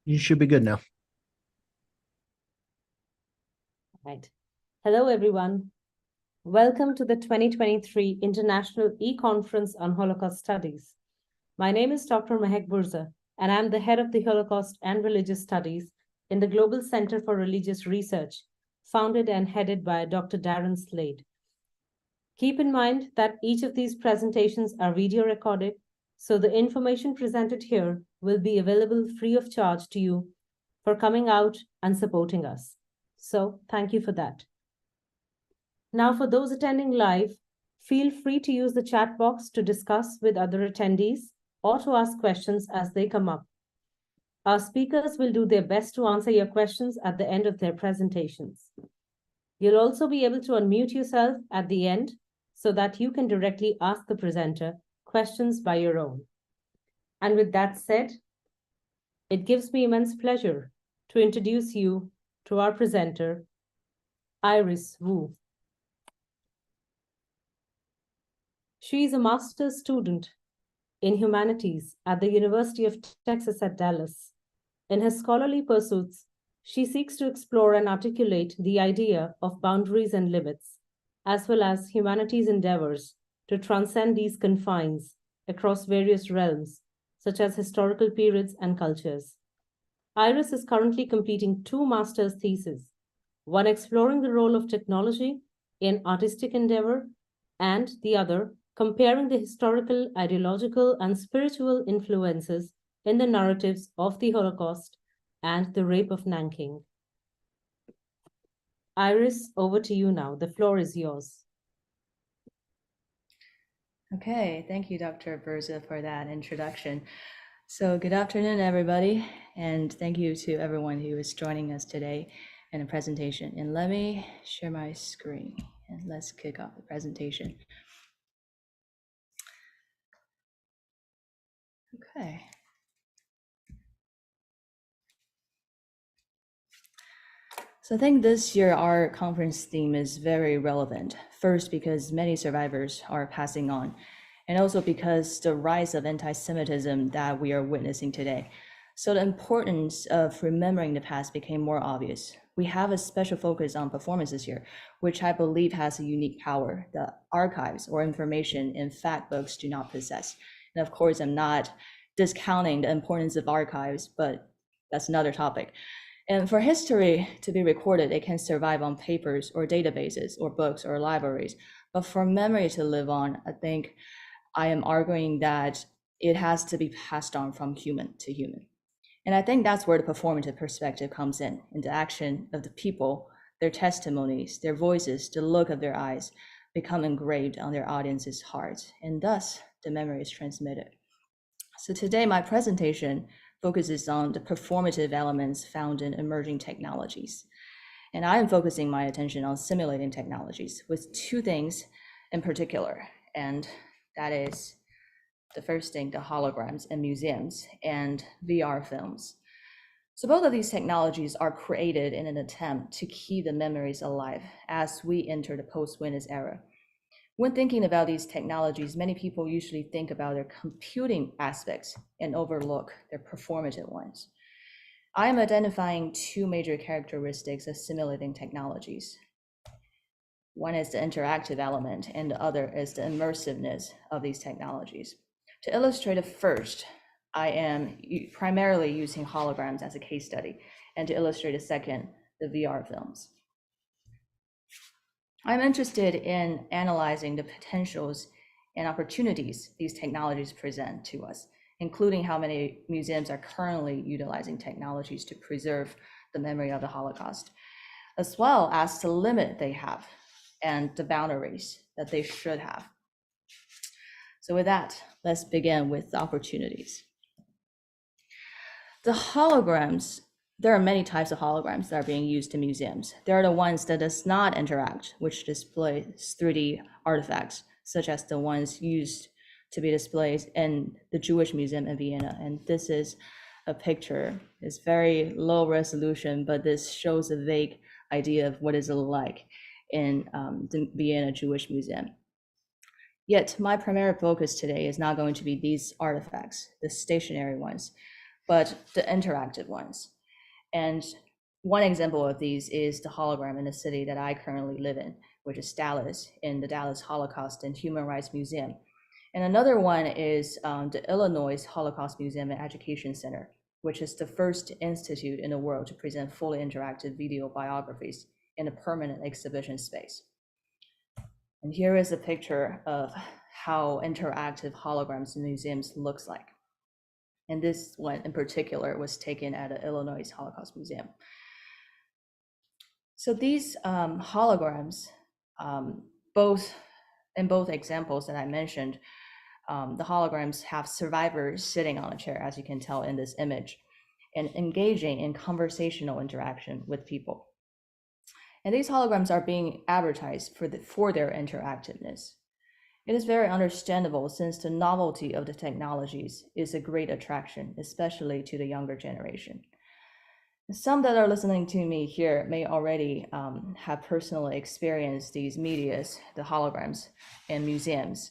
You should be good now. Right. Hello, everyone. Welcome to the 2023 International E-Conference on Holocaust Studies. My name is Dr. Mehek Burza, and I'm the head of the Holocaust and Religious Studies in the Global Center for Religious Research, founded and headed by Dr. Darren Slade. Keep in mind that each of these presentations are video recorded, so the information presented here will be available free of charge to you for coming out and supporting us. So thank you for that. Now, for those attending live, feel free to use the chat box to discuss with other attendees or to ask questions as they come up. Our speakers will do their best to answer your questions at the end of their presentations. You'll also be able to unmute yourself at the end so that you can directly ask the presenter questions by your own. And with that said, it gives me immense pleasure to introduce you to our presenter, Iris Wu. She is a master's student in humanities at the University of Texas at Dallas. In her scholarly pursuits, she seeks to explore and articulate the idea of boundaries and limits, as well as humanities' endeavors to transcend these confines across various realms, such as historical periods and cultures. Iris is currently completing two master's theses, one exploring the role of technology in artistic endeavor, and the other comparing the historical, ideological, and spiritual influences in the narratives of the Holocaust and the rape of Nanking. Iris, over to you now. The floor is yours. Okay, thank you, Dr. Berza, for that introduction. So good afternoon, everybody, and thank you to everyone who is joining us today in the presentation. And let me share my screen and let's kick off the presentation. Okay. So I think this year our conference theme is very relevant. First, because many survivors are passing on, and also because the rise of anti-Semitism that we are witnessing today. So the importance of remembering the past became more obvious. We have a special focus on performances here, which I believe has a unique power that archives or information in fact books do not possess. And of course, I'm not discounting the importance of archives, but that's another topic. And for history to be recorded, it can survive on papers or databases or books or libraries. But for memory to live on, I think I am arguing that it has to be passed on from human to human. And I think that's where the performative perspective comes in the action of the people, their testimonies, their voices, the look of their eyes become engraved on their audience's hearts, and thus the memory is transmitted. So today, my presentation focuses on the performative elements found in emerging technologies. And I am focusing my attention on simulating technologies with two things in particular, and that is the first thing, the holograms in museums and VR films. So both of these technologies are created in an attempt to keep the memories alive as we enter the post-Witness era. When thinking about these technologies, many people usually think about their computing aspects and overlook their performative ones. I am identifying two major characteristics of simulating technologies. One is the interactive element, and the other is the immersiveness of these technologies. To illustrate it first, I am primarily using holograms as a case study, and to illustrate a second, the VR films. I'm interested in analyzing the potentials and opportunities these technologies present to us, including how many museums are currently utilizing technologies to preserve the memory of the Holocaust, as well as the limit they have and the boundaries that they should have. So with that, let's begin with the opportunities. The holograms, there are many types of holograms that are being used in museums. There are the ones that does not interact, which displays 3D artifacts, such as the ones used to be displayed in the Jewish Museum in Vienna. And this is a picture. It's very low resolution, but this shows a vague idea of what is it like in the Vienna Jewish Museum. Yet my primary focus today is not going to be these artifacts, the stationary ones, but the interactive ones. And one example of these is the hologram in the city that I currently live in, which is Dallas, in the Dallas Holocaust and Human Rights Museum. And another one is the Illinois Holocaust Museum and Education Center, which is the first institute in the world to present fully interactive video biographies in a permanent exhibition space. And here is a picture of how interactive holograms in museums looks like. And this one in particular was taken at the Illinois Holocaust Museum. So these holograms, both examples that I mentioned, the holograms have survivors sitting on a chair, as you can tell in this image, and engaging in conversational interaction with people. And these holograms are being advertised for their interactiveness. It is very understandable since the novelty of the technologies is a great attraction, especially to the younger generation. Some that are listening to me here may already have personally experienced these medias, the holograms, in museums.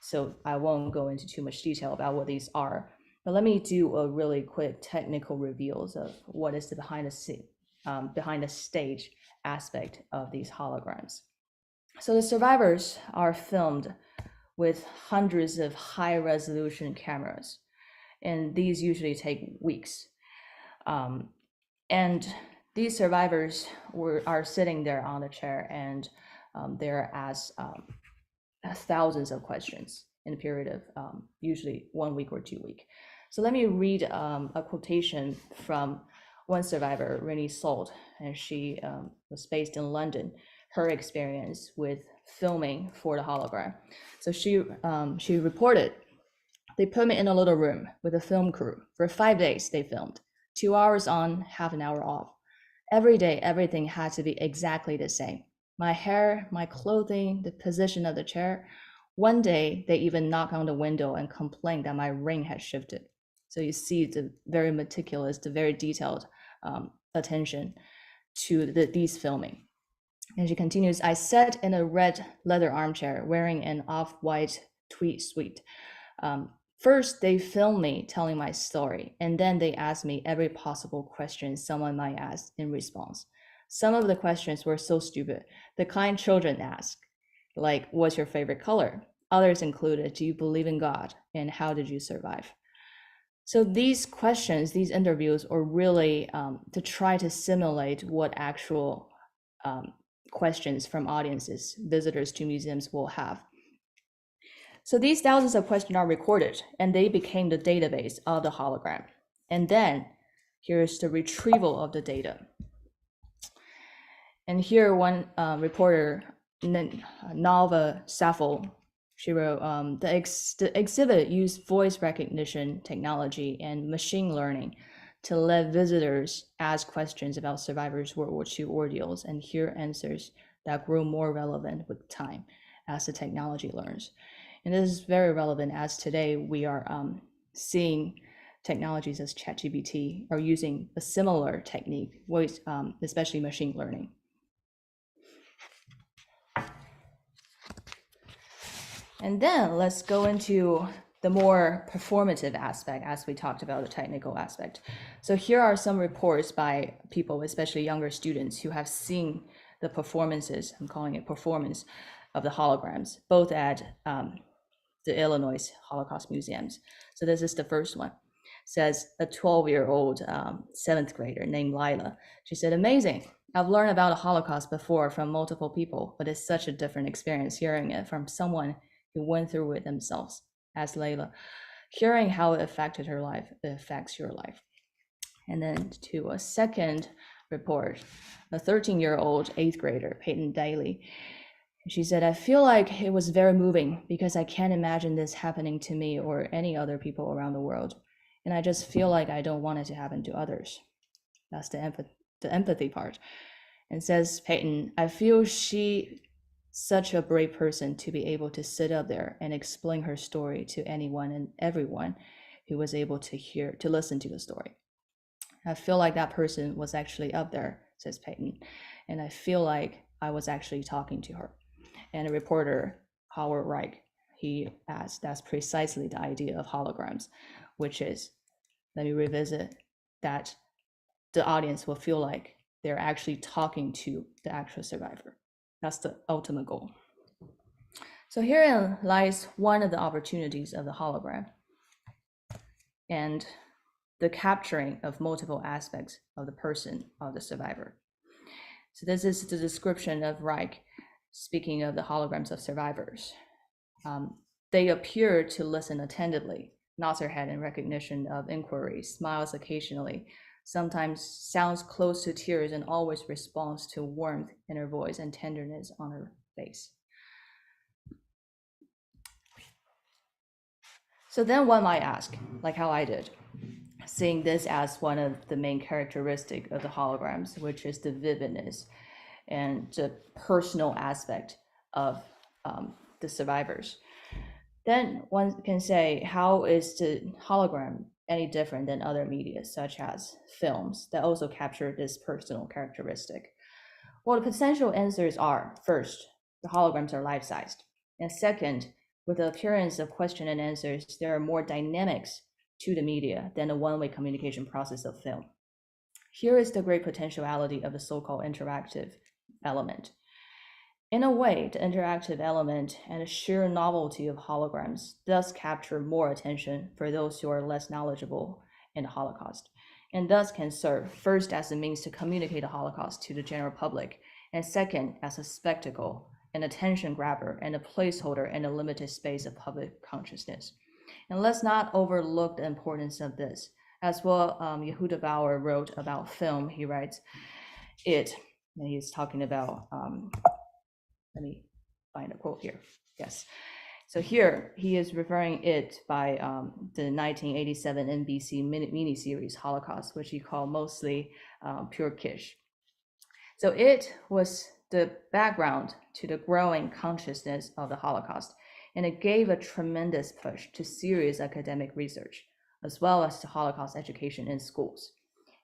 So I won't go into too much detail about what these are, but let me do a really quick technical reveals of what is the behind the stage aspect of these holograms. So the survivors are filmed with hundreds of high resolution cameras, and these usually take weeks. And these survivors are sitting there on the chair, and they're asked thousands of questions in a period of usually 1 week or 2 weeks. So let me read a quotation from one survivor, Renee Salt, and she was based in London, her experience with filming for the hologram. So she reported, "They put me in a little room with a film crew. For 5 days they filmed, 2 hours on, half an hour off. Every day, everything had to be exactly the same. My hair, my clothing, the position of the chair. One day, they even knocked on the window and complained that my ring had shifted." So you see the very meticulous, the very detailed attention to these filming. And she continues, "I sat in a red leather armchair wearing an off-white tweed suit. First, they filmed me telling my story, and then they asked me every possible question someone might ask in response. Some of the questions were so stupid, the kind children ask, like, what's your favorite color? Others included, do you believe in God? And how did you survive?" So these questions, these interviews are really to try to simulate what actual questions from audiences, visitors to museums will have. So these thousands of questions are recorded, and they became the database of the hologram. And then here's the retrieval of the data. And here one reporter, Nalva Saffold, she wrote, the exhibit used voice recognition technology and machine learning to let visitors ask questions about survivors' World War II ordeals and hear answers that grow more relevant with time as the technology learns. And this is very relevant as today we are seeing technologies as ChatGPT are using a similar technique, voice, especially machine learning. And then let's go into the more performative aspect as we talked about the technical aspect. So here are some reports by people, especially younger students, who have seen the performances, I'm calling it performance, of the holograms, both at the Illinois Holocaust Museums. So this is the first one. It says a 12-year-old 7th grader named Lila. She said, "Amazing. I've learned about the Holocaust before from multiple people, but it's such a different experience hearing it from someone who went through it themselves." As Layla, hearing how it affected her life, it affects your life. And then to a second report, a 13-year-old 8th grader, Peyton Daly. She said, "I feel like it was very moving because I can't imagine this happening to me or any other people around the world. And I just feel like I don't want it to happen to others." That's the empathy part. And says Peyton, "I feel she such a brave person to be able to sit up there and explain her story to anyone and everyone who was able to listen to the story. I feel like that person was actually up there," says Peyton, "and I feel like I was actually talking to her." And a reporter, Howard Reich, he asked, that's precisely the idea of holograms, which is let me revisit, that the audience will feel like they're actually talking to the actual survivor. That's the ultimate goal. So herein lies one of the opportunities of the hologram and the capturing of multiple aspects of the person of the survivor. So this is the description of Reich speaking of the holograms of survivors. They appear to listen attentively, nods her head in recognition of inquiry, smiles occasionally, sometimes sounds close to tears, and always responds to warmth in her voice and tenderness on her face. So then one might ask, like how I did, seeing this as one of the main characteristics of the holograms, which is the vividness and the personal aspect of the survivors. Then one can say, how is the hologram any different than other media, such as films, that also capture this personal characteristic? Well, the potential answers are, first, the holograms are life-sized. And second, with the appearance of question and answers, there are more dynamics to the media than the one-way communication process of film. Here is the great potentiality of the so-called interactive element. In a way, the interactive element and the sheer novelty of holograms does capture more attention for those who are less knowledgeable in the Holocaust, and thus can serve first as a means to communicate the Holocaust to the general public, and second as a spectacle, an attention grabber, and a placeholder in a limited space of public consciousness. And let's not overlook the importance of this. As well, Yehuda Bauer wrote about film. He writes, and he's talking about, let me find a quote here. Yes. So here he is referring it by the 1987 NBC miniseries Holocaust, which he called mostly pure kitsch. So it was the background to the growing consciousness of the Holocaust, and it gave a tremendous push to serious academic research, as well as to Holocaust education in schools.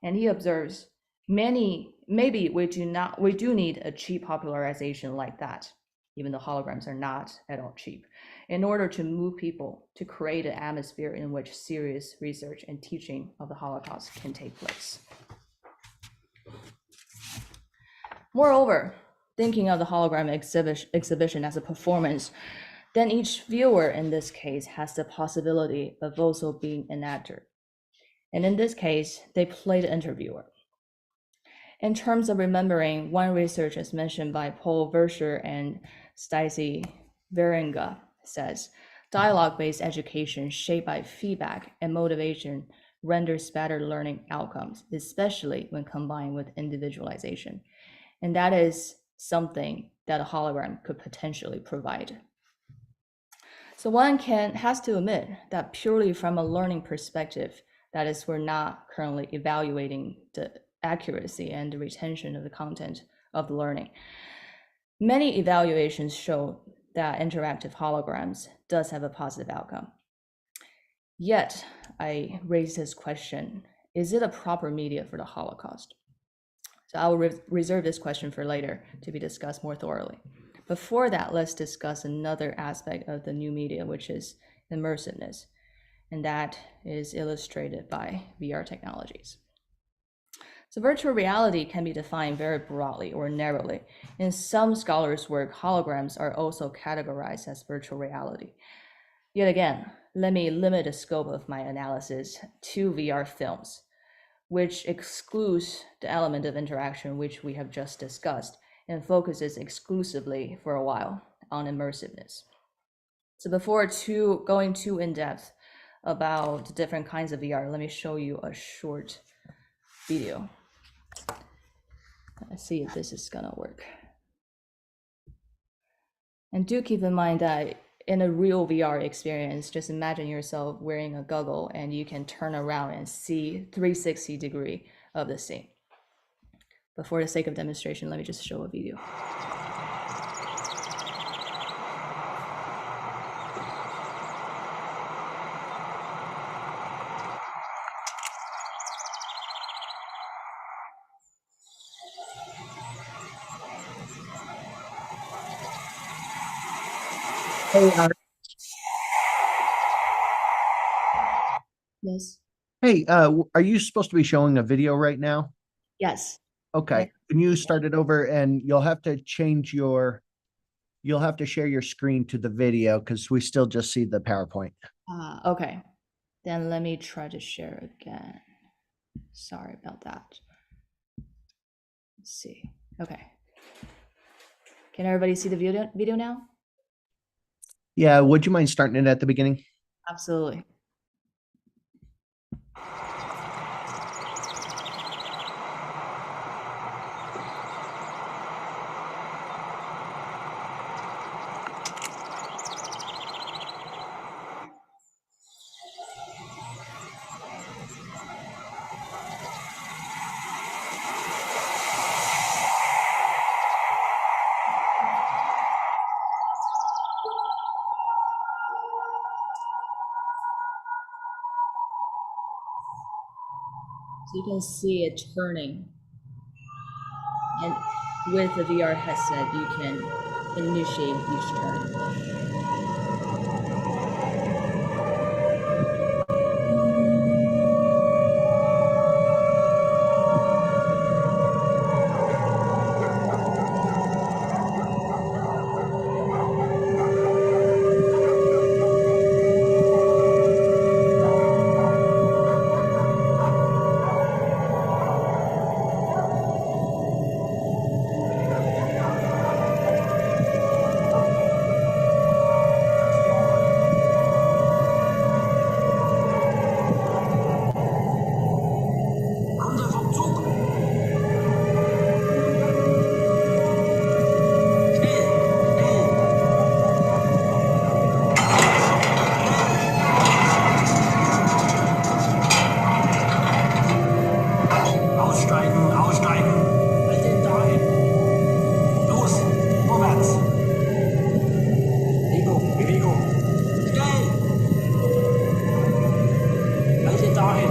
And he observes, maybe we do need a cheap popularization like that, even though holograms are not at all cheap, in order to move people to create an atmosphere in which serious research and teaching of the Holocaust can take place. Moreover, thinking of the hologram exhibition as a performance, then each viewer in this case has the possibility of also being an actor. And in this case, they play the interviewer. In terms of remembering, one research as mentioned by Paul Verscher and Stacy Veringa says, dialogue-based education shaped by feedback and motivation renders better learning outcomes, especially when combined with individualization. And that is something that a hologram could potentially provide. So one has to admit that purely from a learning perspective, that is, we're not currently evaluating the accuracy and the retention of the content of the learning. Many evaluations show that interactive holograms does have a positive outcome. Yet, I raise this question, is it a proper media for the Holocaust? So I will reserve this question for later to be discussed more thoroughly. Before that, let's discuss another aspect of the new media, which is immersiveness, and that is illustrated by VR technologies. So virtual reality can be defined very broadly or narrowly. In some scholars' work, holograms are also categorized as virtual reality. Yet again, let me limit the scope of my analysis to VR films, which excludes the element of interaction which we have just discussed and focuses exclusively for a while on immersiveness. So before going too in-depth about the different kinds of VR, let me show you a short video. Let's see if this is gonna work. And do keep in mind that in a real VR experience, just imagine yourself wearing a goggle and you can turn around and see 360 degree of the scene. But for the sake of demonstration, let me just show a video. Yes. Hey, are you supposed to be showing a video right now? Yes. Okay, can you start it over and you'll have to you'll have to share your screen to the video because we still just see the PowerPoint. Okay. Then let me try to share again. Sorry about that. Let's see. Okay. Can everybody see the video now? Yeah, would you mind starting it at the beginning? Absolutely. So you can see it turning. And with the VR headset, you can initiate each turn. Aussteigen, aussteigen. Bitte dahin. Los, vorwärts. Bewegung, Bewegung. Schnell. Bitte dahin.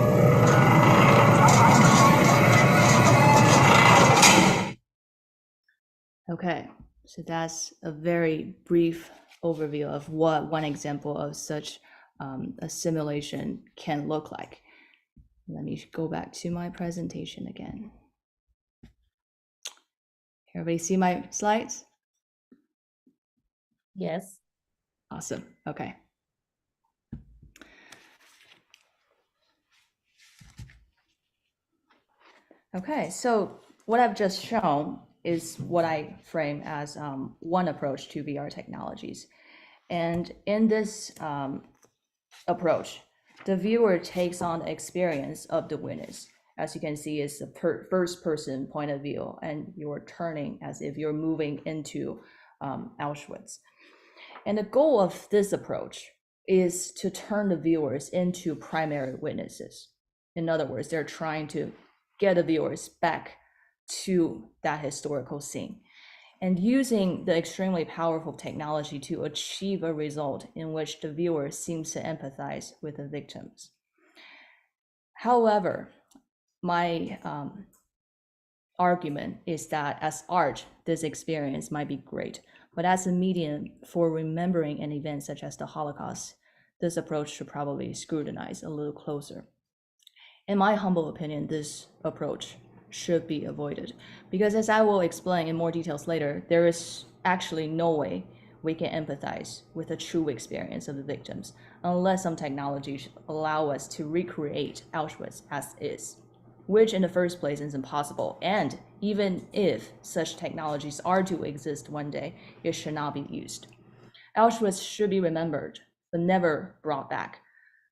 Okay, so that's a very brief overview of what one example of such a simulation can look like. Let me go back to my presentation again. Everybody see my slides? Yes. Awesome, okay. Okay, so what I've just shown is what I frame as one approach to VR technologies. And in this approach, the viewer takes on the experience of the witness. As you can see, it's a first person point of view, and you're turning as if you're moving into Auschwitz. And the goal of this approach is to turn the viewers into primary witnesses. In other words, they're trying to get the viewers back to that historical scene and using the extremely powerful technology to achieve a result in which the viewer seems to empathize with the victims. However, my argument is that as art, this experience might be great, but as a medium for remembering an event such as the Holocaust, this approach should probably scrutinize a little closer. In my humble opinion, this approach should be avoided because, as I will explain in more details later, there is actually no way we can empathize with the true experience of the victims unless some technology allow us to recreate Auschwitz as is, which in the first place is impossible. And even if such technologies are to exist one day, it should not be used. Auschwitz should be remembered, but never brought back.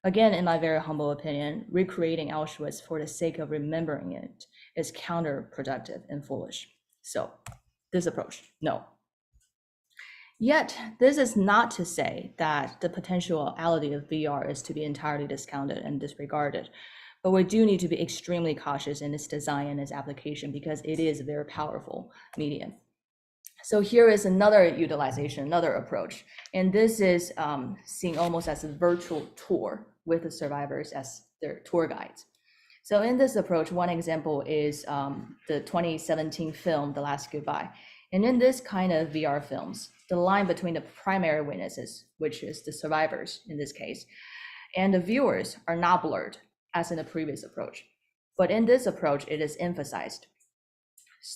Again, in my very humble opinion, recreating Auschwitz for the sake of remembering it is counterproductive and foolish. So this approach, no. Yet, this is not to say that the potentiality of VR is to be entirely discounted and disregarded, but we do need to be extremely cautious in its design and its application because it is a very powerful medium. So here is another utilization, another approach, and this is seen almost as a virtual tour with the survivors as their tour guides. So in this approach, one example is the 2017 film, The Last Goodbye. And in this kind of VR films, the line between the primary witnesses, which is the survivors in this case, and the viewers are not blurred. as in the previous approach. But in this approach, it is emphasized.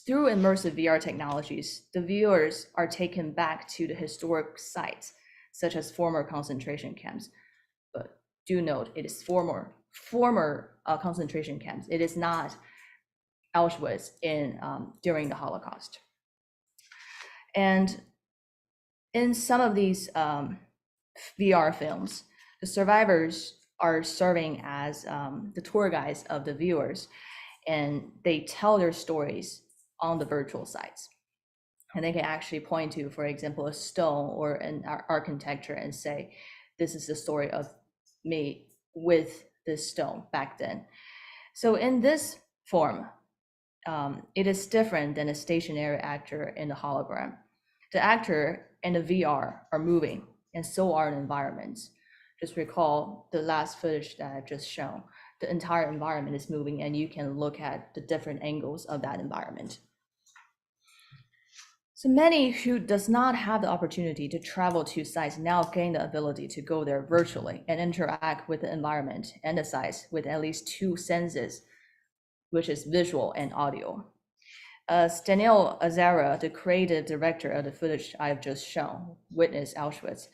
Through immersive VR technologies, the viewers are taken back to the historic sites, such as former concentration camps. But do note, it is former concentration camps. It is not Auschwitz during the Holocaust. And in some of these VR films, the survivors are serving as the tour guides of the viewers, and they tell their stories on the virtual sites. And they can actually point to, for example, a stone or an architecture and say, this is the story of me with this stone back then. So in this form, it is different than a stationary actor in the hologram. The actor and the VR are moving, and so are the environments. Just recall the last footage that I've just shown. The entire environment is moving, and you can look at the different angles of that environment. So many who does not have the opportunity to travel to sites now gain the ability to go there virtually and interact with the environment and the sites with at least two senses, which is visual and audio. Stanil Azara, the creative director of the footage I've just shown, Witness Auschwitz,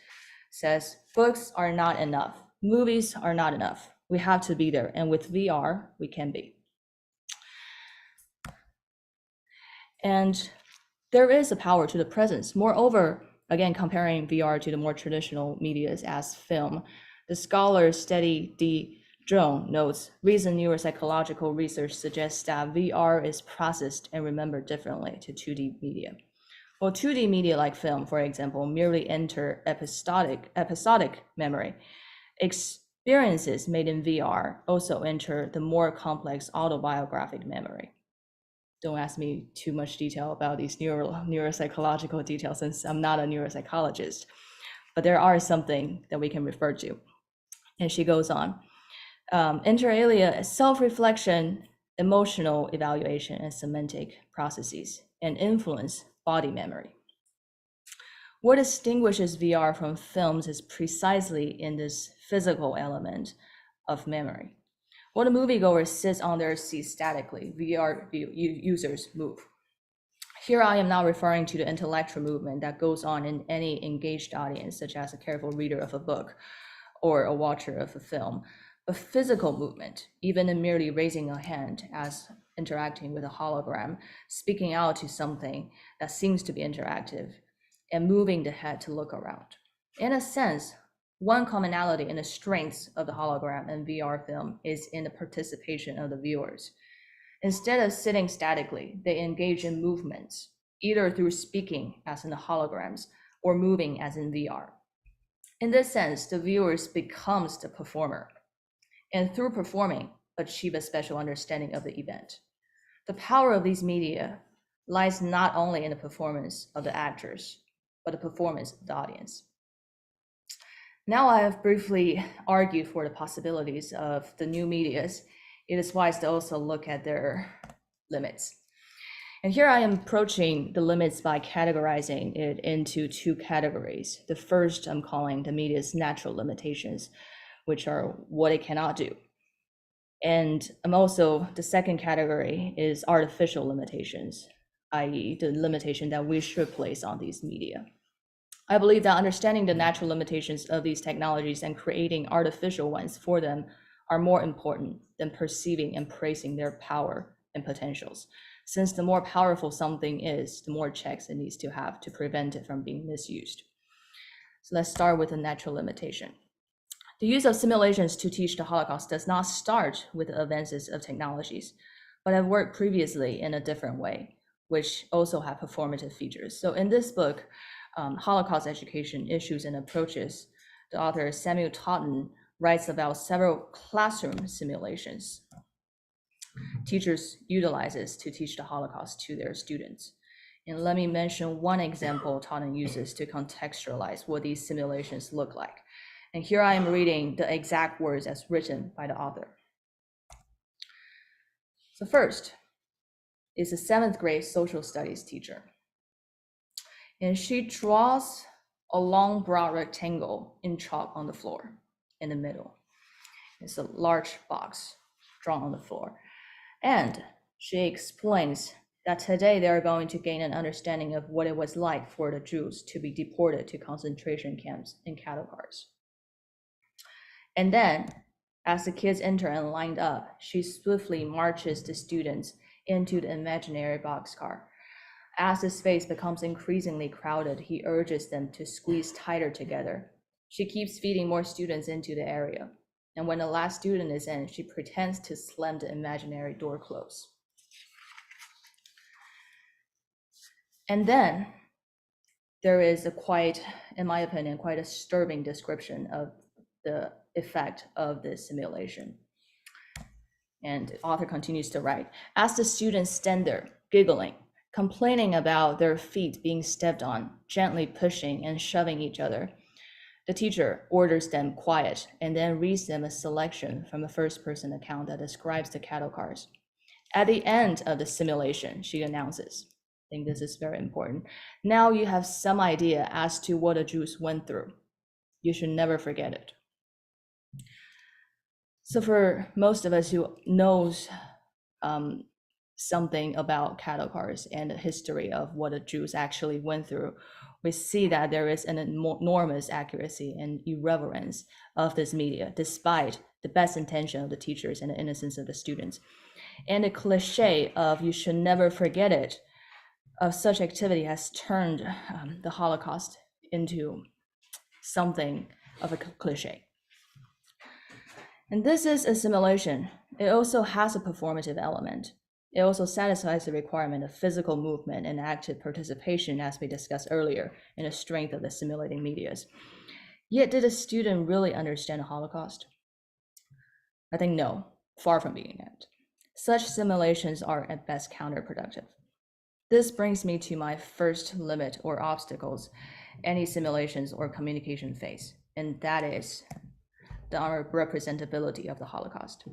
says, books are not enough. Movies are not enough. We have to be there. And with VR, we can be. And there is a power to the presence. Moreover, again, comparing VR to the more traditional medias as film, the scholar Steady D. Drone notes, recent neuropsychological research suggests that VR is processed and remembered differently to 2D media. Well, 2D media like film, for example, merely enter episodic memory. Experiences made in VR also enter the more complex autobiographic memory. Don't ask me too much detail about these neuropsychological details since I'm not a neuropsychologist, but there are something that we can refer to. And she goes on, inter alia, self-reflection, emotional evaluation, and semantic processes, and influence body memory. What distinguishes VR from films is precisely in this physical element of memory. When a moviegoer sits on their seat statically, VR users move. Here I am now referring to the intellectual movement that goes on in any engaged audience, such as a careful reader of a book or a watcher of a film. But physical movement, even in merely raising a hand as interacting with a hologram, speaking out to something that seems to be interactive, and moving the head to look around. In a sense, one commonality in the strengths of the hologram and VR film is in the participation of the viewers. Instead of sitting statically, they engage in movements, either through speaking, as in the holograms, or moving, as in VR. In this sense, the viewers becomes the performer, and through performing, achieve a special understanding of the event. The power of these media lies not only in the performance of the actors, but the performance of the audience. Now I have briefly argued for the possibilities of the new medias. It is wise to also look at their limits. And here I am approaching the limits by categorizing it into two categories. The first I'm calling the media's natural limitations, which are what it cannot do. And the second category is artificial limitations, i.e. the limitation that we should place on these media. I believe that understanding the natural limitations of these technologies and creating artificial ones for them are more important than perceiving and praising their power and potentials. Since the more powerful something is, the more checks it needs to have to prevent it from being misused. So let's start with the natural limitation. The use of simulations to teach the Holocaust does not start with the advances of technologies, but have worked previously in a different way, which also have performative features. So in this book, Holocaust Education, Issues and Approaches, the author Samuel Totten writes about several classroom simulations teachers utilizes to teach the Holocaust to their students. And let me mention one example Totten uses to contextualize what these simulations look like. And here I am reading the exact words as written by the author. So first is a 7th grade social studies teacher. And she draws a long broad rectangle in chalk on the floor in the middle. It's a large box drawn on the floor. And she explains that today they are going to gain an understanding of what it was like for the Jews to be deported to concentration camps and cattle cars. And then, as the kids enter and lined up, she swiftly marches the students into the imaginary boxcar. As the space becomes increasingly crowded, he urges them to squeeze tighter together. She keeps feeding more students into the area. And when the last student is in, she pretends to slam the imaginary door closed. And then there is a quite, in my opinion, quite a disturbing description of the effect of this simulation. And the author continues to write, as the students stand there, giggling, complaining about their feet being stepped on, gently pushing and shoving each other, the teacher orders them quiet and then reads them a selection from a first-person account that describes the cattle cars. At the end of the simulation, she announces, I think this is very important, now you have some idea as to what the Jews went through. You should never forget it. So for most of us who knows something about cattle cars and the history of what the Jews actually went through, we see that there is an enormous accuracy and irreverence of this media, despite the best intention of the teachers and the innocence of the students. And the cliche of you should never forget it of such activity has turned the Holocaust into something of a cliche. And this is a simulation. It also has a performative element. It also satisfies the requirement of physical movement and active participation, as we discussed earlier, in the strength of the simulating medias. Yet, did a student really understand the Holocaust? I think no, far from being it. Such simulations are at best counterproductive. This brings me to my first limit or obstacles any simulations or communication face, and that is the unrepresentability of the Holocaust.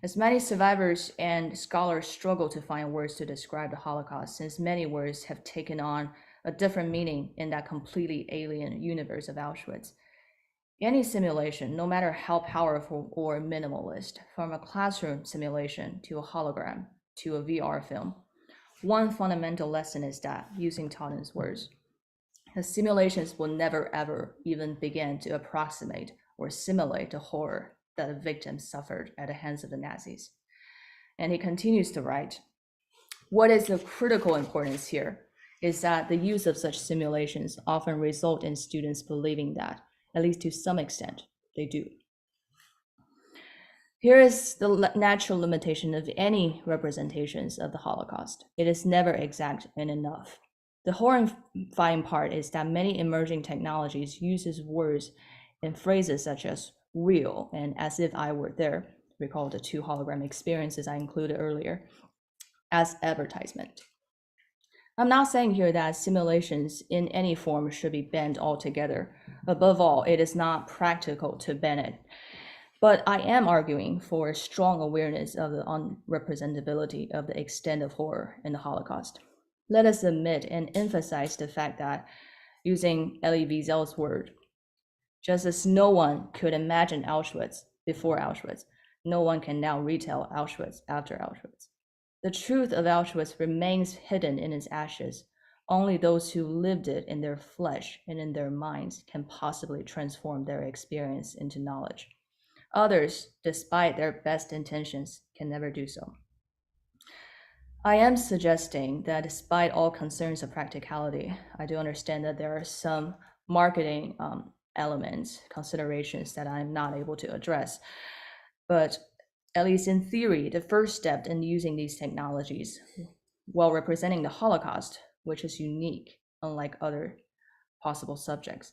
As many survivors and scholars struggle to find words to describe the Holocaust, since many words have taken on a different meaning in that completely alien universe of Auschwitz, any simulation, no matter how powerful or minimalist, from a classroom simulation to a hologram to a VR film, one fundamental lesson is that, using Tauten's words, the simulations will never ever even begin to approximate or simulate the horror that the victims suffered at the hands of the Nazis. And he continues to write, what is of critical importance here is that the use of such simulations often result in students believing that, at least to some extent, they do. Here is the natural limitation of any representations of the Holocaust. It is never exact and enough. The horrifying part is that many emerging technologies uses words and phrases such as real and as if I were there, recall the two hologram experiences I included earlier, as advertisement. I'm not saying here that simulations in any form should be banned altogether. Above all, it is not practical to ban it. But I am arguing for a strong awareness of the unrepresentability of the extent of horror in the Holocaust. Let us admit and emphasize the fact that, using Elie Wiesel's word, just as no one could imagine Auschwitz before Auschwitz, no one can now retell Auschwitz after Auschwitz. The truth of Auschwitz remains hidden in its ashes. Only those who lived it in their flesh and in their minds can possibly transform their experience into knowledge. Others, despite their best intentions, can never do so. I am suggesting that despite all concerns of practicality, I do understand that there are some marketing elements, considerations that I'm not able to address. But at least in theory, the first step in using these technologies while representing the Holocaust, which is unique, unlike other possible subjects,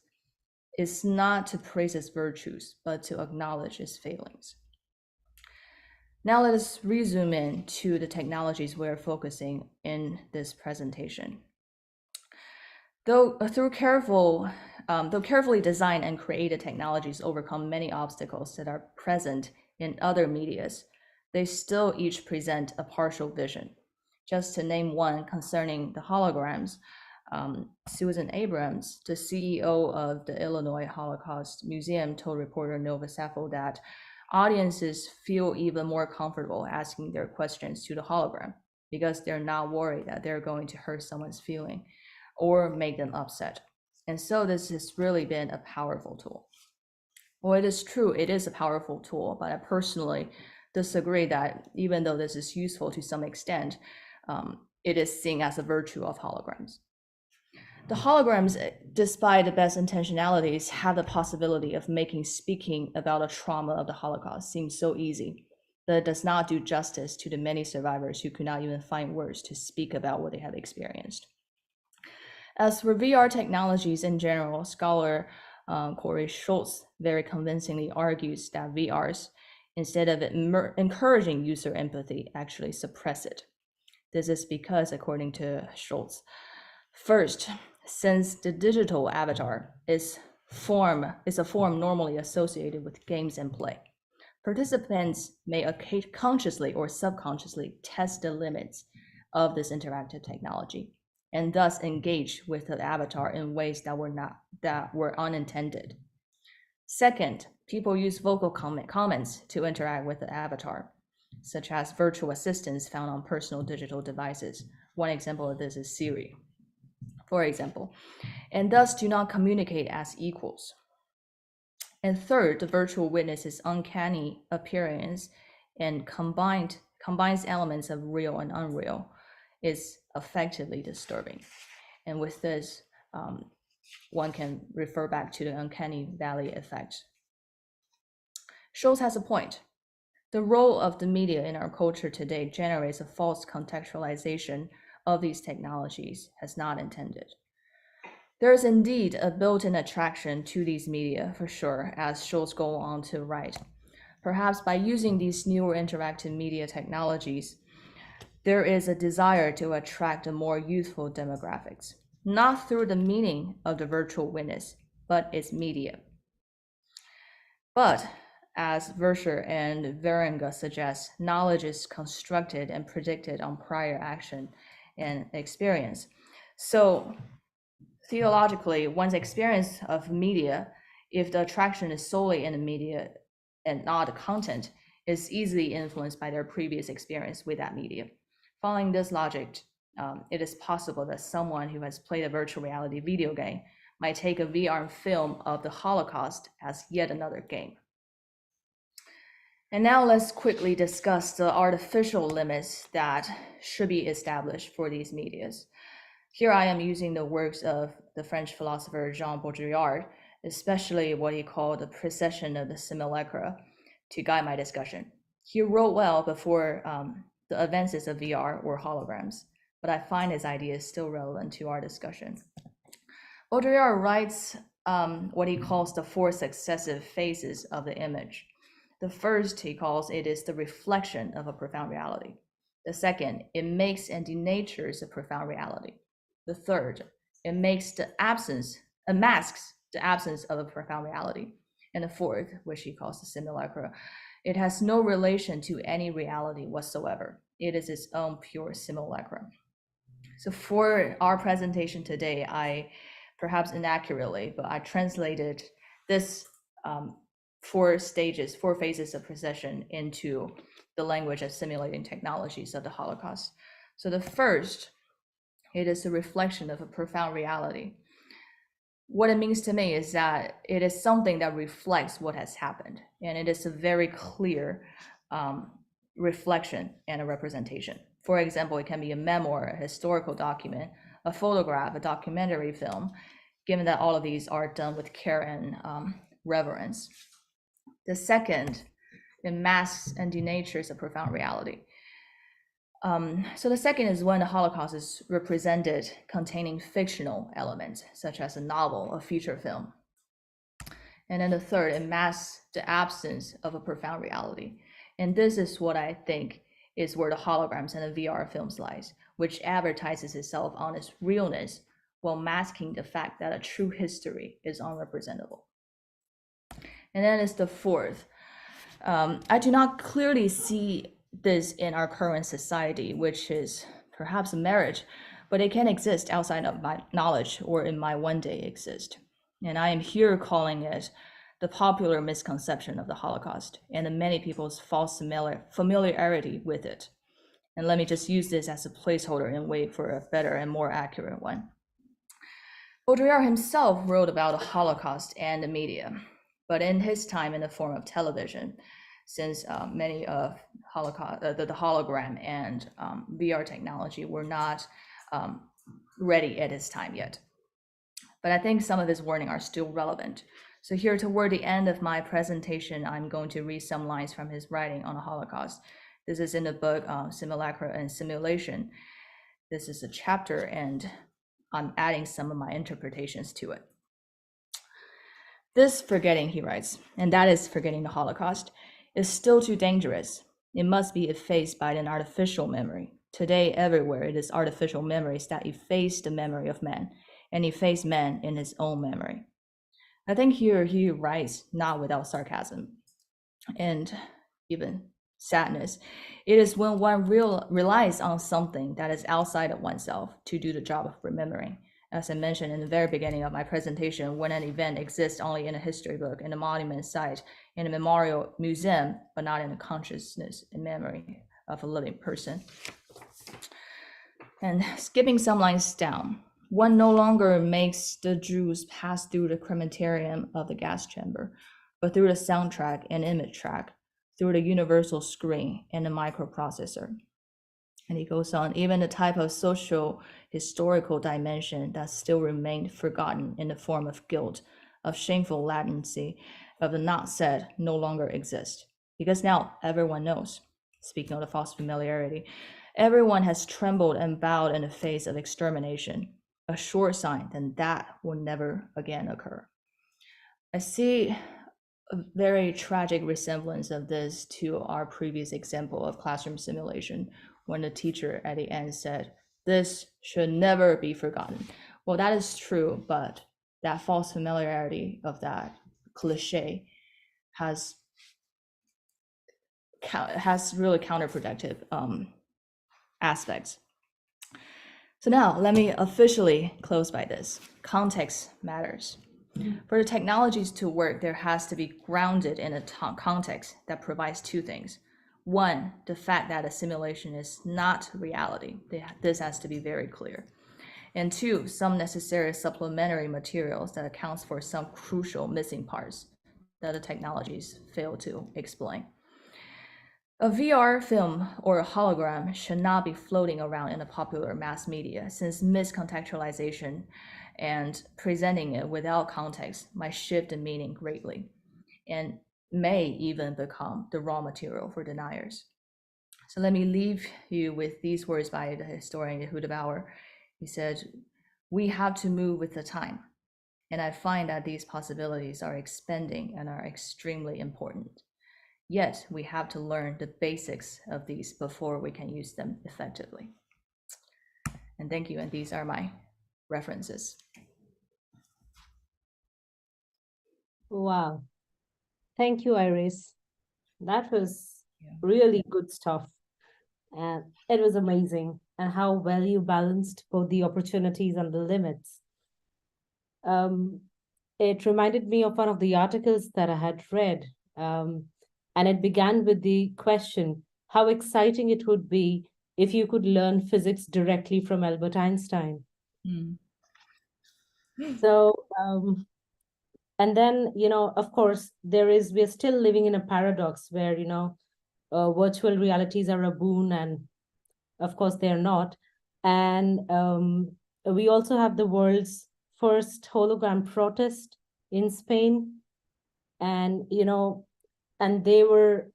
is not to praise its virtues, but to acknowledge its failings. Now let us resume in to the technologies we're focusing in this presentation. Though carefully designed and created technologies overcome many obstacles that are present in other medias, they still each present a partial vision. Just to name one concerning the holograms, Susan Abrams, the CEO of the Illinois Holocaust Museum, told reporter Nova Safo that audiences feel even more comfortable asking their questions to the hologram because they're not worried that they're going to hurt someone's feeling or make them upset. And so this has really been a powerful tool. Well, it is true, it is a powerful tool, but I personally disagree that even though this is useful to some extent, it is seen as a virtue of holograms. The holograms, despite the best intentionalities, have the possibility of making speaking about a trauma of the Holocaust seem so easy that it does not do justice to the many survivors who could not even find words to speak about what they have experienced. As for VR technologies in general, scholar Corey Schultz very convincingly argues that VRs, instead of encouraging user empathy, actually suppress it. This is because, according to Schultz, first, since the digital avatar is a form normally associated with games and play, participants may consciously or subconsciously test the limits of this interactive technology and thus engage with the avatar in ways that were unintended. Second, people use vocal comments to interact with the avatar, such as virtual assistants found on personal digital devices. One example of this is Siri, for example, and thus do not communicate as equals. And third, the virtual witness's uncanny appearance and combines elements of real and unreal is effectively disturbing. And with this, one can refer back to the uncanny valley effect. Schultz has a point. The role of the media in our culture today generates a false contextualization of these technologies as not intended. There is indeed a built-in attraction to these media, for sure, as Schultz goes on to write. Perhaps by using these newer interactive media technologies, there is a desire to attract a more youthful demographics, not through the meaning of the virtual witness, but its media. But as Verscher and Varenga suggest, knowledge is constructed and predicted on prior action and experience. So theologically, one's experience of media, if the attraction is solely in the media and not the content, is easily influenced by their previous experience with that media. Following this logic, it is possible that someone who has played a virtual reality video game might take a VR film of the Holocaust as yet another game. And now let's quickly discuss the artificial limits that should be established for these medias. Here I am using the works of the French philosopher Jean Baudrillard, especially what he called the precession of the simulacra, to guide my discussion. He wrote well before the advances of VR or holograms, but I find his ideas still relevant to our discussion. Baudrillard writes what he calls the 4 successive phases of the image. The first, he calls it, is the reflection of a profound reality. The second, it makes and denatures a profound reality. The third, it masks the absence of a profound reality. And the fourth, which he calls the simulacra, it has no relation to any reality whatsoever. It is its own pure simulacra. So for our presentation today, I, perhaps inaccurately, but I translated this 4 phases of precession into the language of simulating technologies of the Holocaust. So the first, it is a reflection of a profound reality. What it means to me is that it is something that reflects what has happened, and it is a very clear reflection and a representation. For example, it can be a memoir, a historical document, a photograph, a documentary film, given that all of these are done with care and reverence. The second, it masks and denatures a profound reality. So the second is when the Holocaust is represented containing fictional elements, such as a novel, a feature film. And then the third, it masks the absence of a profound reality. And this is what I think is where the holograms and the VR films lies, which advertises itself on its realness while masking the fact that a true history is unrepresentable. And then it's the fourth. I do not clearly see this in our current society, which is perhaps a marriage, but it can exist outside of my knowledge or in my one day exist. And I am here calling it the popular misconception of the Holocaust and the many people's false familiarity with it. And let me just use this as a placeholder and wait for a better and more accurate one. Baudrillard himself wrote about the Holocaust and the media, but in his time in the form of television, since many of the hologram and VR technology were not ready at his time yet. But I think some of his warnings are still relevant. So here toward the end of my presentation, I'm going to read some lines from his writing on the Holocaust. This is in the book Simulacra and Simulation. This is a chapter and I'm adding some of my interpretations to it. This forgetting, he writes, and that is forgetting the Holocaust, is still too dangerous. It must be effaced by an artificial memory. Today, everywhere, it is artificial memories that efface the memory of man and efface man in his own memory. I think here he writes not without sarcasm and even sadness. It is when one relies on something that is outside of oneself to do the job of remembering. As I mentioned in the very beginning of my presentation, when an event exists only in a history book, in a monument site, in a memorial museum, but not in the consciousness and memory of a living person. And skipping some lines down, one no longer makes the Jews pass through the crematorium of the gas chamber, but through the soundtrack and image track, through the universal screen and the microprocessor. And he goes on, even the type of social historical dimension that still remained forgotten in the form of guilt, of shameful latency, of the not said, no longer exists. Because now everyone knows, speaking of the false familiarity, everyone has trembled and bowed in the face of extermination, a sure sign that that will never again occur. I see a very tragic resemblance of this to our previous example of classroom simulation, when the teacher at the end said, "This should never be forgotten." Well, that is true, but that false familiarity of that cliche has really counterproductive aspects. So now let me officially close by this. Context matters. For the technologies to work, there has to be grounded in a context that provides two things. One, the fact that a simulation is not reality. This has to be very clear. And two, some necessary supplementary materials that accounts for some crucial missing parts that the technologies fail to explain. A VR film or a hologram should not be floating around in the popular mass media, since miscontextualization and presenting it without context might shift the meaning greatly and may even become the raw material for deniers. So let me leave you with these words by the historian Yehuda Bauer. He said, "We have to move with the time. And I find that these possibilities are expanding and are extremely important. Yet we have to learn the basics of these before we can use them effectively." And thank you. And these are my references. Wow. Thank you, Iris. That was Yeah. really good stuff. And it was amazing, and how well you balanced both the opportunities and the limits. It reminded me of one of the articles that I had read, and it began with the question, how exciting it would be if you could learn physics directly from Albert Einstein. So, and then, of course, we're still living in a paradox where, virtual realities are a boon, and of course they're not. And we also have the world's first hologram protest in Spain. And, and they were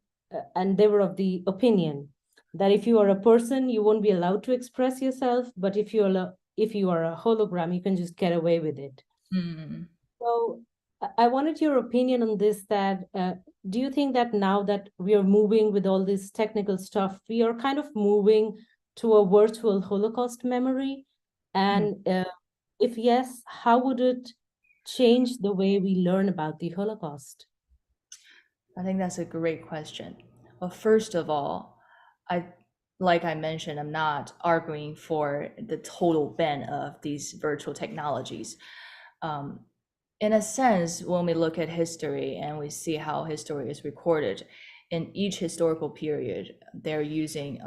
of the opinion that if you are a person, you won't be allowed to express yourself, but if you are a hologram, you can just get away with it. So I wanted your opinion on this, that do you think that now that we are moving with all this technical stuff, we are kind of moving to a virtual Holocaust memory? And if yes, how would it change the way we learn about the Holocaust? I think that's a great question. Well, first of all, like I mentioned, I'm not arguing for the total ban of these virtual technologies. in a sense, when we look at history and we see how history is recorded, in each historical period, they're using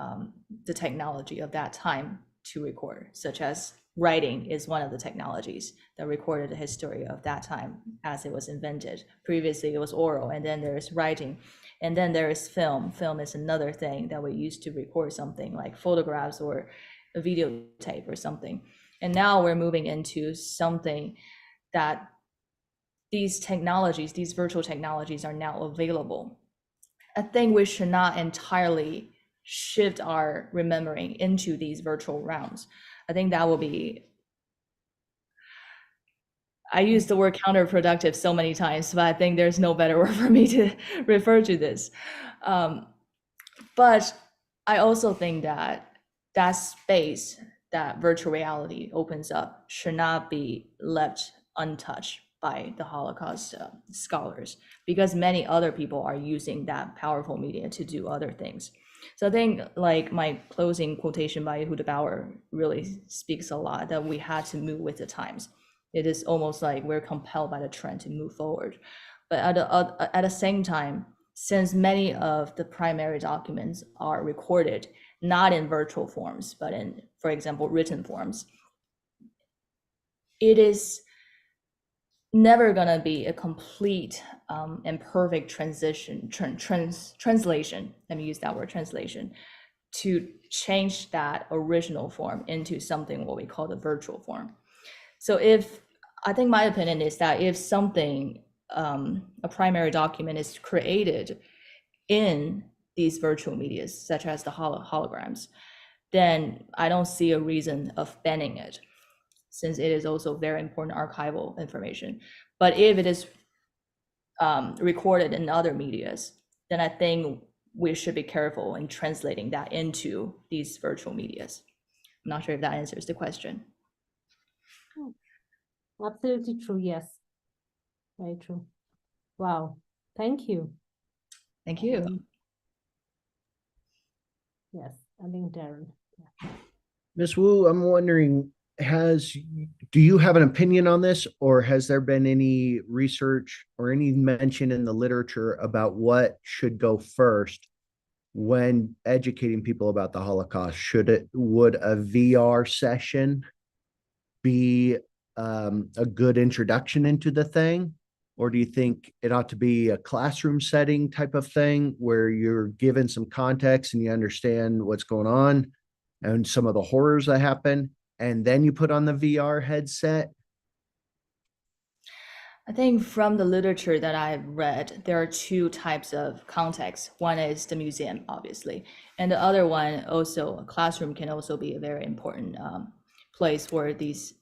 the technology of that time to record, such as writing is one of the technologies that recorded the history of that time as it was invented. Previously, it was oral, and then there's writing, and then there is film. Film is another thing that we use to record something like photographs or a videotape or something. And now we're moving into something that these technologies, these virtual technologies are now available. I think we should not entirely shift our remembering into these virtual realms. I think that will be, I use the word counterproductive so many times, but I think there's no better word for me to refer to this. But I also think that that space that virtual reality opens up should not be left untouched by the Holocaust scholars, because many other people are using that powerful media to do other things. So I think like my closing quotation by Yehuda Bauer really speaks a lot, that we had to move with the times. It is almost like we're compelled by the trend to move forward. But at the same time, since many of the primary documents are recorded, not in virtual forms, but in, for example, written forms, it is never gonna be a complete and perfect translation, let me use that word, translation, to change that original form into something what we call the virtual form. So I think my opinion is that if something, a primary document is created in these virtual media, such as the holograms, then I don't see a reason of banning it, since it is also very important archival information. But if it is recorded in other medias, then I think we should be careful in translating that into these virtual medias. I'm not sure if that answers the question. Absolutely true. Yes. Very true. Wow. Thank you. Thank you. Yes, I think Darren. Yeah. Ms. Wu, I'm wondering, do you have an opinion on this, or has there been any research or any mention in the literature about what should go first when educating people about the Holocaust? Would a VR session be a good introduction into the thing? Or do you think it ought to be a classroom setting type of thing where you're given some context and you understand what's going on and some of the horrors that happen, and then you put on the VR headset? I think from the literature that I've read, there are two types of context. One is the museum, obviously, and the other one, also a classroom, can also be a very important place where these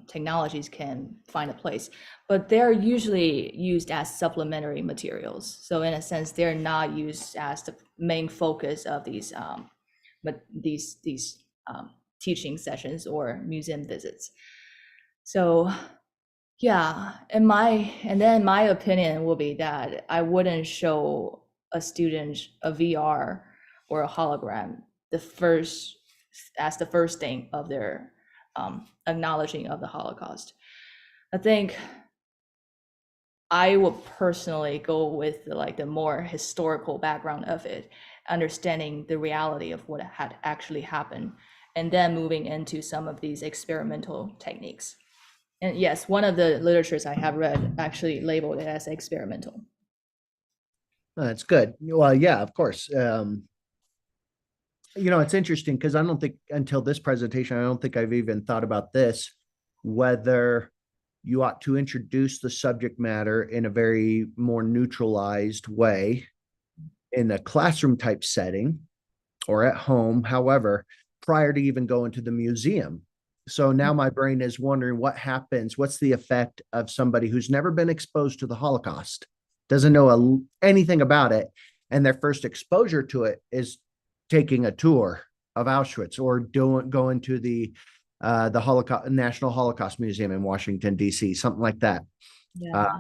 technologies can find a place. But they're usually used as supplementary materials. So in a sense, they're not used as the main focus of these teaching sessions or museum visits. So yeah, and then my opinion will be that I wouldn't show a student a VR or a hologram the first thing of their acknowledging of the Holocaust. I think I would personally go with the more historical background of it, understanding the reality of what had actually happened, and then moving into some of these experimental techniques. And yes, one of the literatures I have read actually labeled it as experimental. That's good. Well, yeah, of course. It's interesting because I don't think until this presentation, I don't think I've even thought about this, whether you ought to introduce the subject matter in a very more neutralized way in a classroom type setting or at home, however, prior to even going to the museum. So now my brain is wondering what happens, what's the effect of somebody who's never been exposed to the Holocaust, doesn't know anything about it, and their first exposure to it is taking a tour of Auschwitz or going to the National Holocaust Museum in Washington, D.C., something like that. Yeah.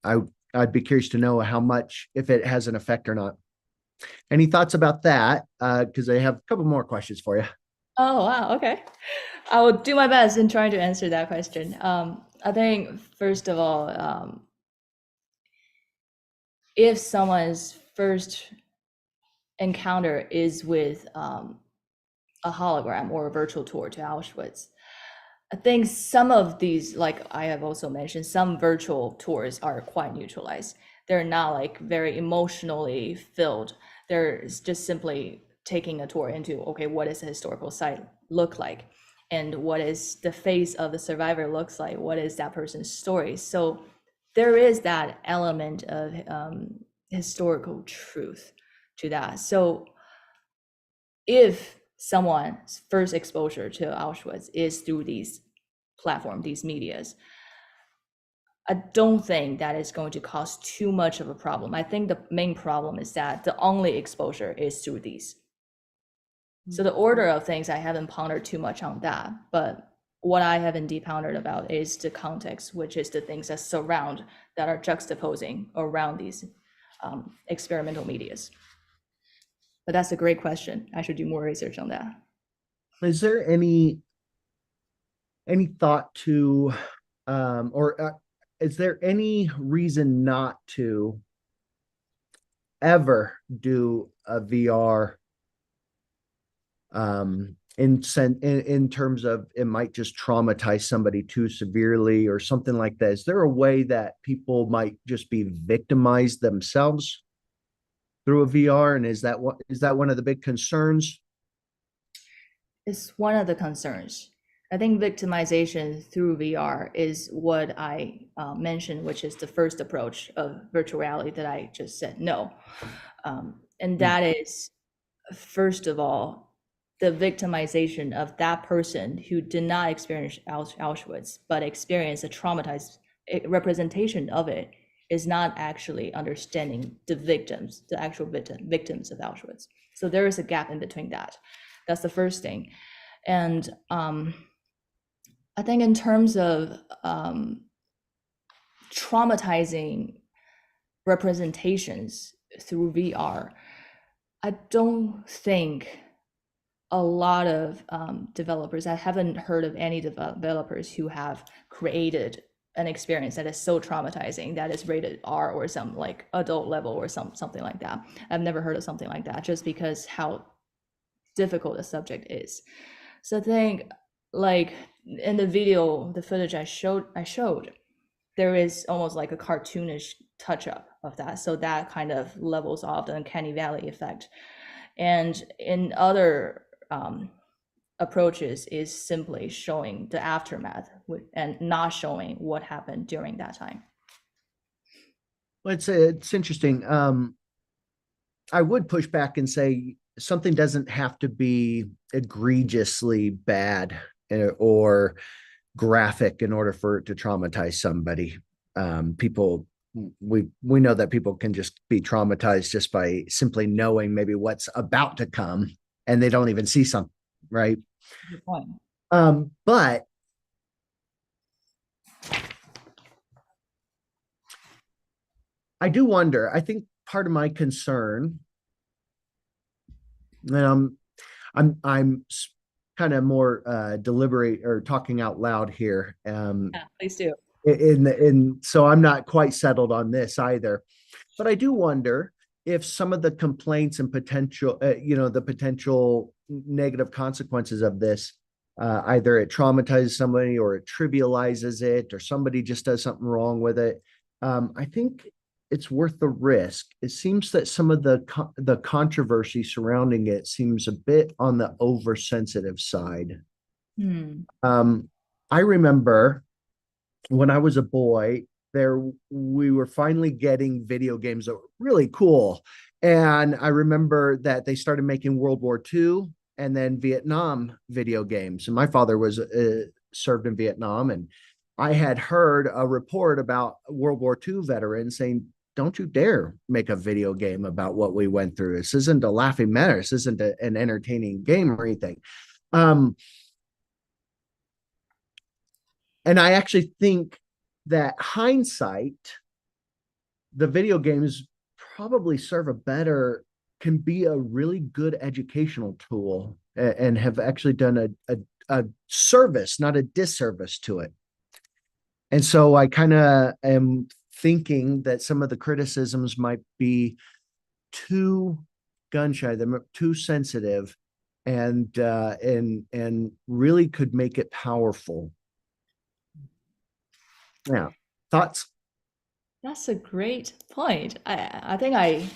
I'd be curious to know how much, if it has an effect or not. Any thoughts about that? Because I have a couple more questions for you. Oh, wow. Okay. I will do my best in trying to answer that question. I think, first of all, if someone's first encounter is with a hologram or a virtual tour to Auschwitz, I think some of these, like I have also mentioned, some virtual tours are quite neutralized. They're not like very emotionally filled. They're just simply taking a tour into, okay, what does a historical site look like? And what is the face of the survivor looks like? What is that person's story? So there is that element of historical truth to that. So if someone's first exposure to Auschwitz is through these platforms, these medias, I don't think that is going to cause too much of a problem. I think the main problem is that the only exposure is through these. So the order of things, I haven't pondered too much on that, but what I have indeed pondered about is the context, which is the things that surround, that are juxtaposing around these experimental medias. But that's a great question. I should do more research on that. Is there any thought to, is there any reason not to ever do a VR in terms of it might just traumatize somebody too severely or something like that? Is there a way that people might just be victimized themselves through a VR? And is that one of the big concerns? It's one of the concerns. I think victimization through VR is what I mentioned, which is the first approach of virtual reality that I just said no. And that is, first of all, the victimization of that person who did not experience Auschwitz, but experienced a traumatized representation of it, is not actually understanding the victims, the actual victims of Auschwitz. So there is a gap in between that. That's the first thing. And I think in terms of traumatizing representations through VR, I don't think a lot of developers, I haven't heard of any developers who have created an experience that is so traumatizing that is rated R or some like adult level or something like that. I've never heard of something like that, just because how difficult the subject is. So I think, like in the video, the footage I showed, there is almost like a cartoonish touch up of that. So that kind of levels off the uncanny valley effect. And in other approaches is simply showing the aftermath and not showing what happened during that time. Well, it's interesting. I would push back and say something doesn't have to be egregiously bad or graphic in order for it to traumatize somebody. People, we know that people can just be traumatized just by simply knowing maybe what's about to come, and they don't even see something, right? Good point. But I do wonder. I think part of my concern, I'm kind of more deliberate or talking out loud here. Yeah, please do. So I'm not quite settled on this either, but I do wonder if some of the complaints and potential, the potential negative consequences of this, either it traumatizes somebody or it trivializes it, or somebody just does something wrong with it. I think it's worth the risk. It seems that some of the controversy surrounding it seems a bit on the oversensitive side. I remember when I was a boy, we were finally getting video games that were really cool. And I remember that they started making World War II and then Vietnam video games. And my father was served in Vietnam, and I had heard a report about World War II veterans saying, "Don't you dare make a video game about what we went through. This isn't a laughing matter. This isn't an entertaining game or anything." And I actually think that hindsight, the video games probably can be a really good educational tool and have actually done a service, not a disservice to it. And so I kind of am thinking that some of the criticisms might be too gun shy, they're too sensitive, and really could make it powerful. Yeah. Thoughts? That's a great point. I think I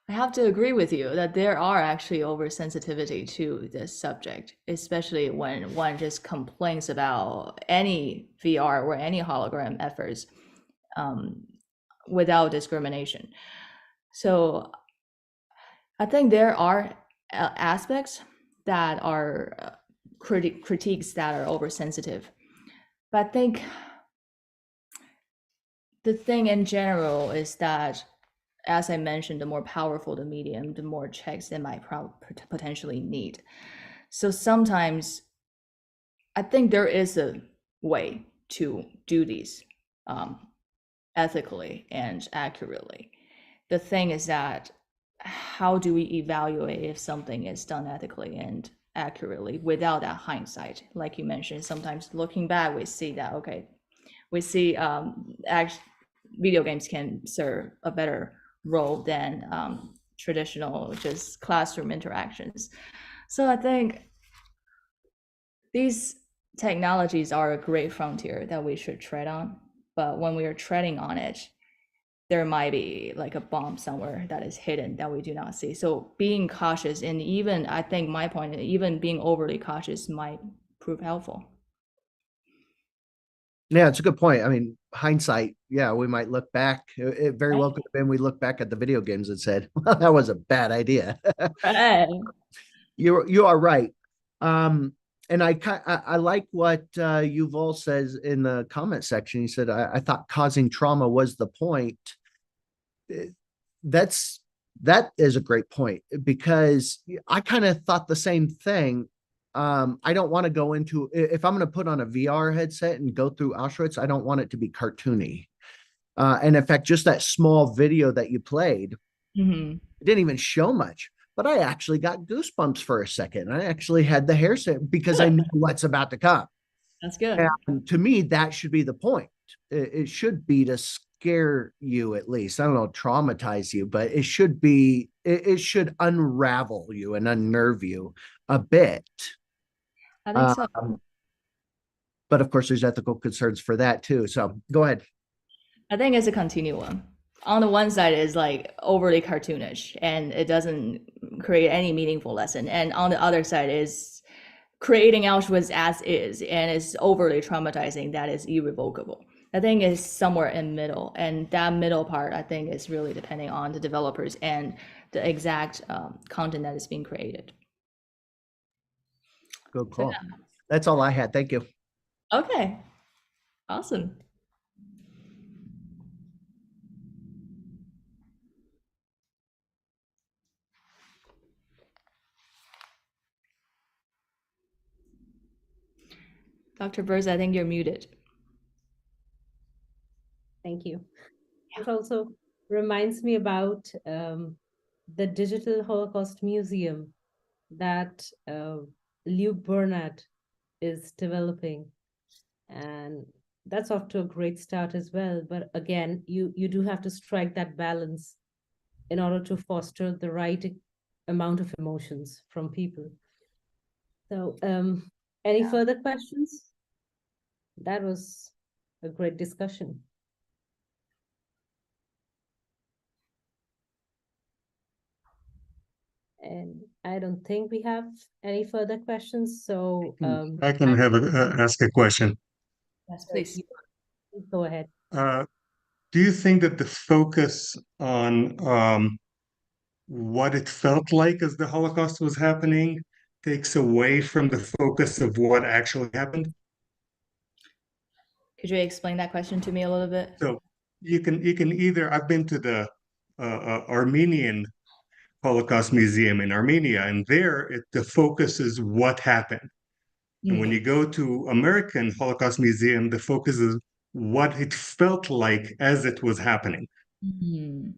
have to agree with you that there are actually oversensitivity to this subject, especially when one just complains about any VR or any hologram efforts without discrimination. So I think there are aspects that are critiques that are oversensitive. But I think the thing in general is that, as I mentioned, the more powerful the medium, the more checks they might potentially need. So sometimes I think there is a way to do these ethically and accurately. The thing is that how do we evaluate if something is done ethically and accurately without that hindsight? Like you mentioned, sometimes looking back, we see that, okay, we see video games can serve a better role than traditional just classroom interactions. So I think these technologies are a great frontier that we should tread on. But when we are treading on it, there might be like a bomb somewhere that is hidden that we do not see. So being cautious, and even I think my point, even being overly cautious might prove helpful. Yeah, it's a good point. I mean, hindsight, yeah, we might look back. It very well could have been we look back at the video games and said, well, that was a bad idea. Right. You are right. And I like what Yuval says in the comment section. He said, I thought causing trauma was the point. That's that is a great point because I kind of thought the same thing. I don't want to go into if I'm going to put on a VR headset and go through Auschwitz, I don't want it to be cartoony. And in fact, just that small video that you played, Mm-hmm. it didn't even show much, but I actually got goosebumps for a second. I actually had the hair set because I knew what's about to come. That's good. And to me, that should be the point. It should be to scare you at least. I don't know, traumatize you, but it should be, it should unravel you and unnerve you a bit. I think so. But of course, there's ethical concerns for that too. So go ahead. I think it's a continuum. On the one side is like overly cartoonish and it doesn't create any meaningful lesson. And on the other side is creating Auschwitz as is and is overly traumatizing that is irrevocable. I think it's somewhere in middle. And that middle part, I think, is really depending on the developers and the exact content that is being created. Good call. So, yeah. That's all I had. Thank you. Okay. Awesome. Dr. Burrs, I think you're muted. Thank you. It also reminds me about the Digital Holocaust Museum that Luke Bernard is developing. And that's off to a great start as well. But again, you do have to strike that balance in order to foster the right amount of emotions from people. So any further questions? That was a great discussion. And I don't think we have any further questions. So I can ask a question. Yes, please. Go ahead. Do you think that the focus on what it felt like as the Holocaust was happening takes away from the focus of what actually happened? Could you explain that question to me a little bit? So you can either, I've been to the Armenian Holocaust Museum in Armenia, and there the focus is what happened. And when you go to American Holocaust Museum, the focus is what it felt like as it was happening. Mm-hmm.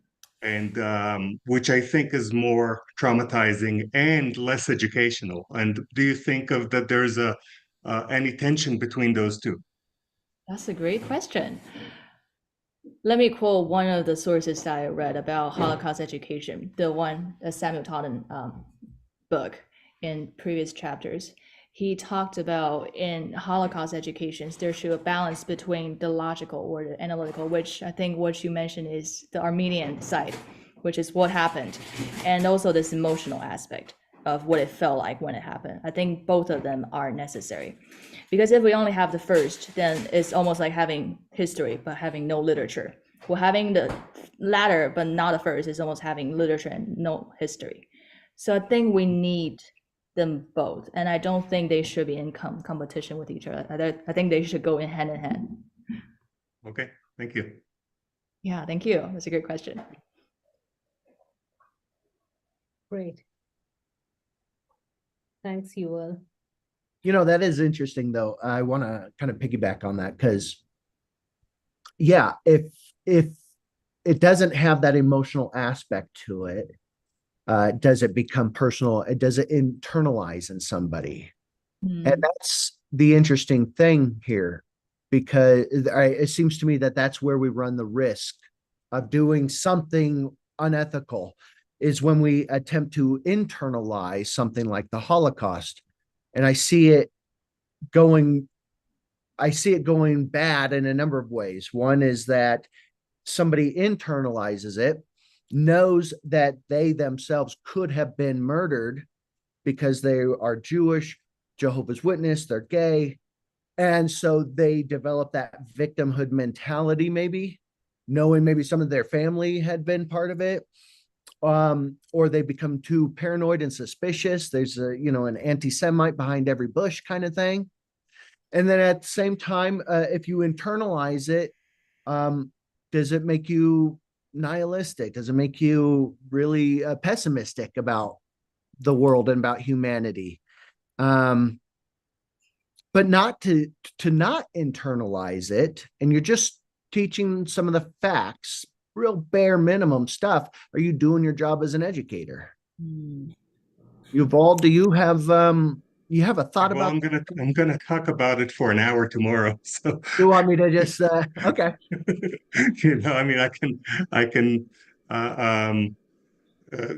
And which I think is more traumatizing and less educational. And do you think of that there's any tension between those two? That's a great question. Let me quote one of the sources that I read about Holocaust education, the Samuel Totten book in previous chapters. He talked about in Holocaust educations, there should be a balance between the logical or the analytical, which I think what you mentioned is the Armenian side, which is what happened, and also this emotional aspect of what it felt like when it happened. I think both of them are necessary. Because if we only have the first, then it's almost like having history, but having no literature. Well, having the latter, but not the first, is almost having literature and no history. So I think we need them both. And I don't think they should be in competition with each other. I think they should go in hand. Okay, thank you. Yeah, thank you. That's a great question. Great. Thanks, Yuval. That is interesting though. I want to kind of piggyback on that because yeah, if it doesn't have that emotional aspect to it, does it become personal? Does it internalize in somebody? And that's the interesting thing here, because it seems to me that that's where we run the risk of doing something unethical, is when we attempt to internalize something like the Holocaust. And I see it going bad in a number of ways. One is that somebody internalizes it, knows that they themselves could have been murdered because they are Jewish, Jehovah's Witness, they're gay. And so they develop that victimhood mentality, maybe knowing maybe some of their family had been part of it. Or they become too paranoid and suspicious. There's an anti-Semite behind every bush kind of thing. And then at the same time, if you internalize it, does it make you nihilistic? Does it make you really pessimistic about the world and about humanity? But not to not internalize it, and you're just teaching some of the facts, real bare minimum stuff. Are you doing your job as an educator? Yuval, do you have a thought Well, about? I'm gonna talk about it for an hour tomorrow. So You want me to just okay? I mean, I can uh, um, uh,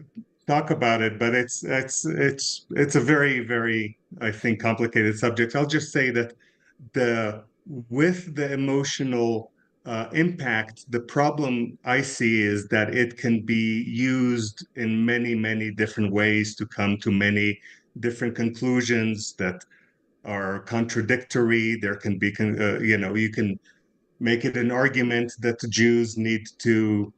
talk about it, but it's a very, very, I think, complicated subject. I'll just say that with the emotional impact, the problem I see is that it can be used in many, many different ways to come to many different conclusions that are contradictory. There can be, you can make it an argument that the Jews need to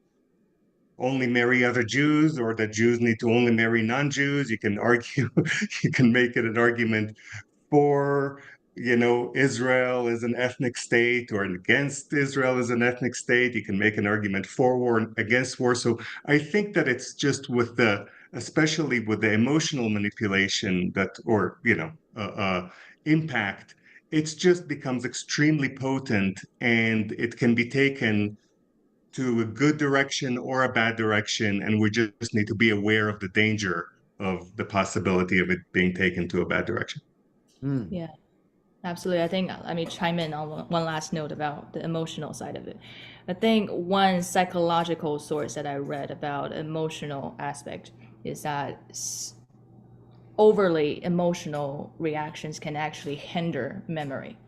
only marry other Jews, or that Jews need to only marry non-Jews. You can argue, you can make it an argument for, Israel as an ethnic state, or against Israel as an ethnic state. You can make an argument for war and against war. So I think that it's just especially with the emotional manipulation impact, it just becomes extremely potent, and it can be taken to a good direction or a bad direction, and we just need to be aware of the danger of the possibility of it being taken to a bad direction. Yeah, absolutely. I think, let me chime in on one last note about the emotional side of it. I think one psychological source that I read about emotional aspect is that overly emotional reactions can actually hinder memory.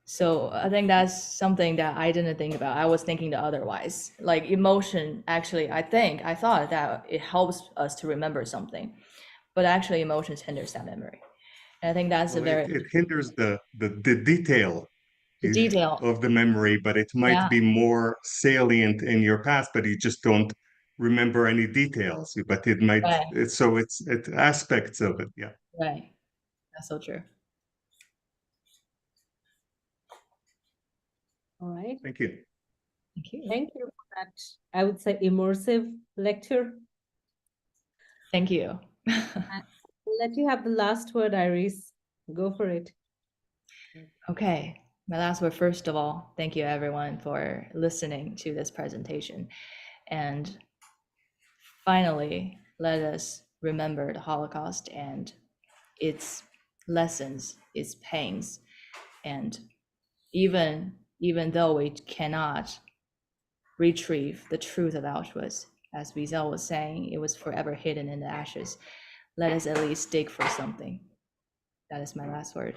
So I think that's something that I didn't think about. I was thinking the otherwise. Like emotion, actually, I thought that it helps us to remember something, but actually emotions hinders that memory. And I think that's It hinders the detail the detail. of the memory, but it might Yeah, be more salient in your past, but you just don't remember any details. But it might, right, it's aspects of it. Yeah. right. That's so true. All right. Thank you. Thank you. Thank you for that, I would say, immersive lecture. Thank you. I'll let you have the last word, Iris. Go for it. Okay, my last word, first of all, thank you everyone for listening to this presentation. And finally, let us remember the Holocaust and its lessons, its pains, and even though we cannot retrieve the truth of Auschwitz, as Wiesel was saying, it was forever hidden in the ashes. Let us at least dig for something. That is my last word.